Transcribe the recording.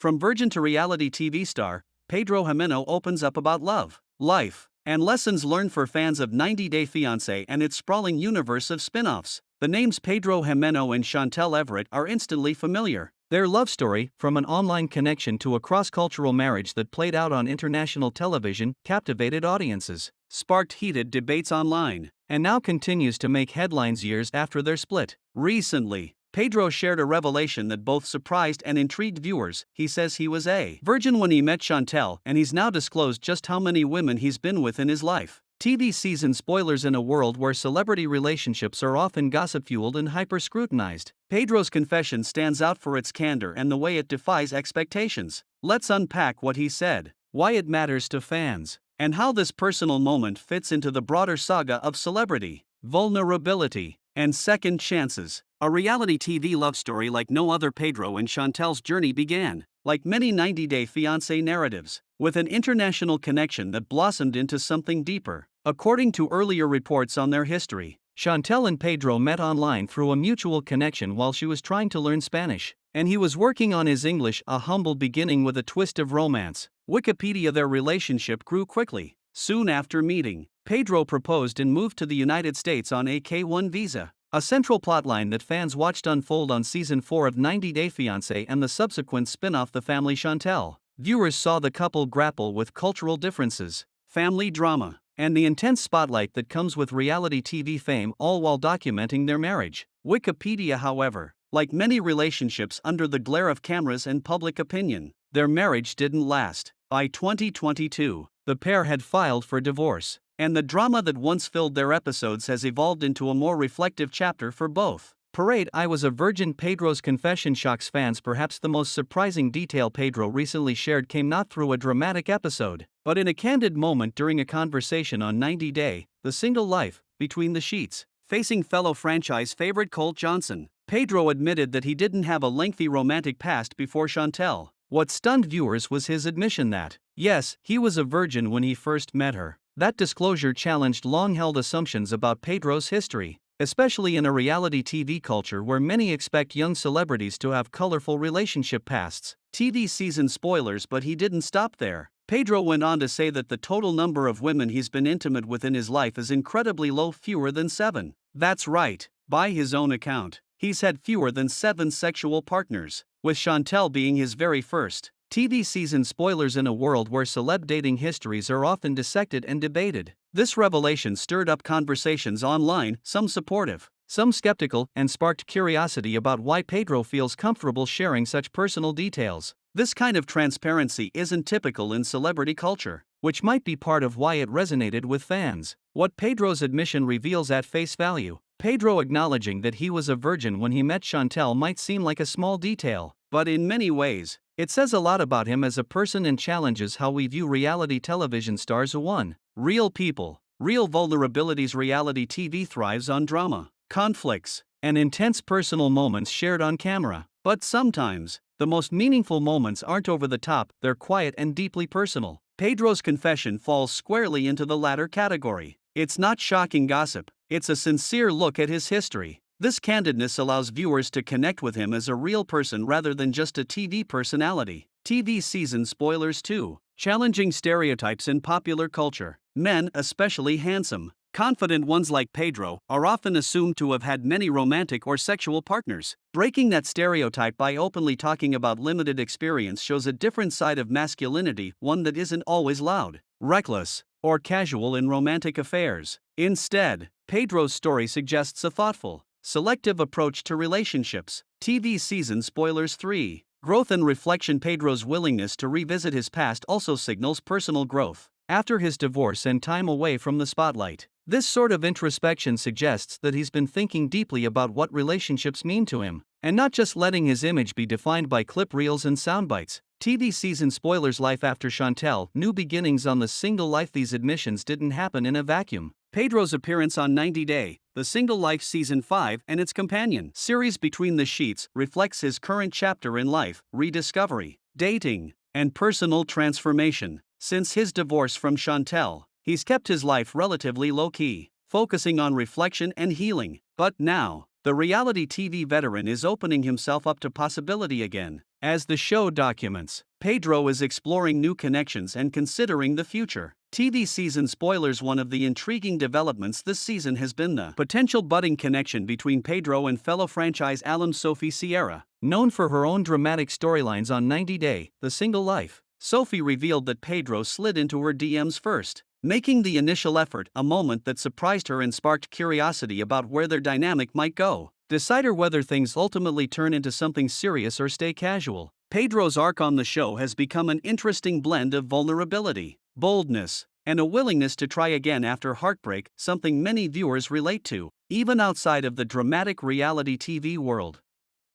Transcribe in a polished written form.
From virgin to reality TV star, Pedro Jimeno opens up about love, life, and lessons learned for fans of 90 Day Fiance and its sprawling universe of spin-offs. The names Pedro Jimeno and Chantel Everett are instantly familiar. Their love story, from an online connection to a cross-cultural marriage that played out on international television, captivated audiences, sparked heated debates online, and now continues to make headlines years after their split. Recently, Pedro shared a revelation that both surprised and intrigued viewers. He says he was a virgin when he met Chantel, and he's now disclosed just how many women he's been with in his life. TV season spoilers. In a world where celebrity relationships are often gossip-fueled and hyper-scrutinized, Pedro's confession stands out for its candor and the way it defies expectations. Let's unpack what he said, why it matters to fans, and how this personal moment fits into the broader saga of celebrity, vulnerability, and second chances. A reality TV love story like no other. Pedro and Chantel's journey began, like many 90 Day Fiancé narratives, with an international connection that blossomed into something deeper. According to earlier reports on their history, Chantel and Pedro met online through a mutual connection while she was trying to learn Spanish, and he was working on his English. A humble beginning with a twist of romance. Wikipedia. Their relationship grew quickly. Soon after meeting, Pedro proposed and moved to the United States on a K-1 visa. A central plotline that fans watched unfold on Season 4 of 90 Day Fiancé and the subsequent spin-off The Family. Chantel. Viewers saw the couple grapple with cultural differences, family drama, and the intense spotlight that comes with reality TV fame, all while documenting their marriage. Wikipedia. However, like many relationships under the glare of cameras and public opinion, their marriage didn't last. By 2022, the pair had filed for divorce, and the drama that once filled their episodes has evolved into a more reflective chapter for both. Parade. I was a virgin. Pedro's confession shocks fans. Perhaps the most surprising detail Pedro recently shared came not through a dramatic episode, but in a candid moment during a conversation on 90 Day, The Single Life, Between the Sheets. Facing fellow franchise favorite Colt Johnson, Pedro admitted that he didn't have a lengthy romantic past before Chantel. What stunned viewers was his admission that, yes, he was a virgin when he first met her. That disclosure challenged long-held assumptions about Pedro's history, especially in a reality TV culture where many expect young celebrities to have colorful relationship pasts. TV season spoilers. But he didn't stop there. Pedro went on to say that the total number of women he's been intimate with in his life is incredibly low, fewer than 7. That's right. By his own account, he's had fewer than 7 sexual partners, with Chantel being his very first. TV season spoilers. In a world where celeb dating histories are often dissected and debated, this revelation stirred up conversations online, some supportive, some skeptical, and sparked curiosity about why Pedro feels comfortable sharing such personal details. This kind of transparency isn't typical in celebrity culture, which might be part of why it resonated with fans. What Pedro's admission reveals at face value. Pedro acknowledging that he was a virgin when he met Chantel might seem like a small detail, but in many ways, it says a lot about him as a person and challenges how we view reality television stars. 1. Real people, real vulnerabilities. Reality TV thrives on drama, conflicts, and intense personal moments shared on camera. But sometimes, the most meaningful moments aren't over the top, they're quiet and deeply personal. Pedro's confession falls squarely into the latter category. It's not shocking gossip, it's a sincere look at his history. This candidness allows viewers to connect with him as a real person rather than just a TV personality. TV season spoilers 2. Challenging stereotypes in popular culture. Men, especially handsome, confident ones like Pedro, are often assumed to have had many romantic or sexual partners. Breaking that stereotype by openly talking about limited experience shows a different side of masculinity, one that isn't always loud, reckless, or casual in romantic affairs. Instead, Pedro's story suggests a thoughtful, selective approach to relationships. TV season spoilers 3. Growth and reflection. Pedro's willingness to revisit his past also signals personal growth. After his divorce and time away from the spotlight, this sort of introspection suggests that he's been thinking deeply about what relationships mean to him, and not just letting his image be defined by clip reels and soundbites. TV season spoilers. Life after Chantel, new beginnings on The Single Life. These admissions didn't happen in a vacuum. Pedro's appearance on 90 Day, The Single Life Season 5 and its companion series Between the Sheets reflects his current chapter in life, rediscovery, dating, and personal transformation. Since his divorce from Chantel, he's kept his life relatively low-key, focusing on reflection and healing. But now, The reality TV veteran is opening himself up to possibility again. As the show documents, Pedro is exploring new connections and considering the future. TV season spoilers. One of the intriguing developments this season has been the potential budding connection between Pedro and fellow franchise alum Sophie Sierra. Known for her own dramatic storylines on 90 Day, The Single Life, Sophie revealed that Pedro slid into her DMs first, making the initial effort, a moment that surprised her and sparked curiosity about where their dynamic might go. Decide whether things ultimately turn into something serious or stay casual. Pedro's arc on the show has become an interesting blend of vulnerability, boldness, and a willingness to try again after heartbreak, something many viewers relate to, even outside of the dramatic reality TV world.